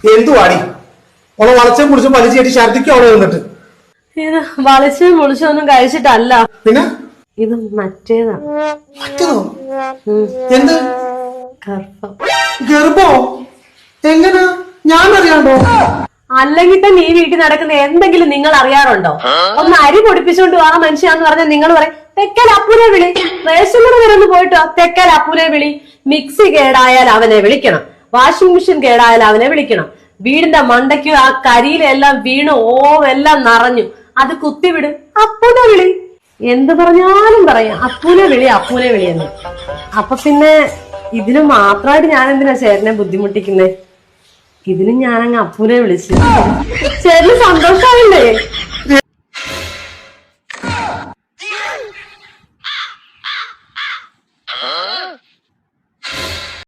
എന്തുവാടി ഓളെ വളച്ചും കുടിച്ചും വലിച്ചേറ്റി ഛർദിക്കും അവിടെ വന്നിട്ട്. ഇത് വളച്ചും മുളിച്ചൊന്നും കഴിച്ചിട്ടല്ല, പിന്നെ ഇത് മറ്റേതാണ്. മറ്റേതോ? എന്ത് ഗർഭം? ഗർഭോ? എങ്ങനെ? ഞാൻ അറിയാണ്ടോ? അല്ലെങ്കിൽ തന്നെ ഈ വീട്ടിൽ നടക്കുന്ന എന്തെങ്കിലും നിങ്ങൾ അറിയാറുണ്ടോ? ഒന്ന് അരി പൊടിപ്പിച്ചോണ്ട് വാ മനുഷ്യാന്ന് പറഞ്ഞാൽ നിങ്ങൾ പറയും തെക്കൽ അപ്പൂനെ വിളി. റേഷൻ കട വരെ ഒന്ന് പോയിട്ടോ, തെക്കൽ അപ്പൂനെ വിളി. മിക്സി കേടായാൽ അവനെ വിളിക്കണം, വാഷിംഗ് മെഷീൻ കേടായാൽ അവനെ വിളിക്കണം. വീടിന്റെ മണ്ടയ്ക്കും ആ കരിയിലെല്ലാം വീണ് ഓവെല്ലാം നിറഞ്ഞു, അത് കുത്തിവിട്, അപ്പൂനെ വിളി. എന്ത് പറഞ്ഞാലും പറയാം അപ്പൂനെ വിളി, അപ്പൂനെ വിളിയെന്ന്. അപ്പൊ പിന്നെ ഇതിന് മാത്രമായിട്ട് ഞാൻ എന്തിനാ ചേട്ടനെ ബുദ്ധിമുട്ടിക്കുന്നേ? ഇതിന് ഞാനങ്ങ് അപ്പൂനെ വിളിച്ചു. ചേട്ടന് സന്തോഷമായില്ലേ?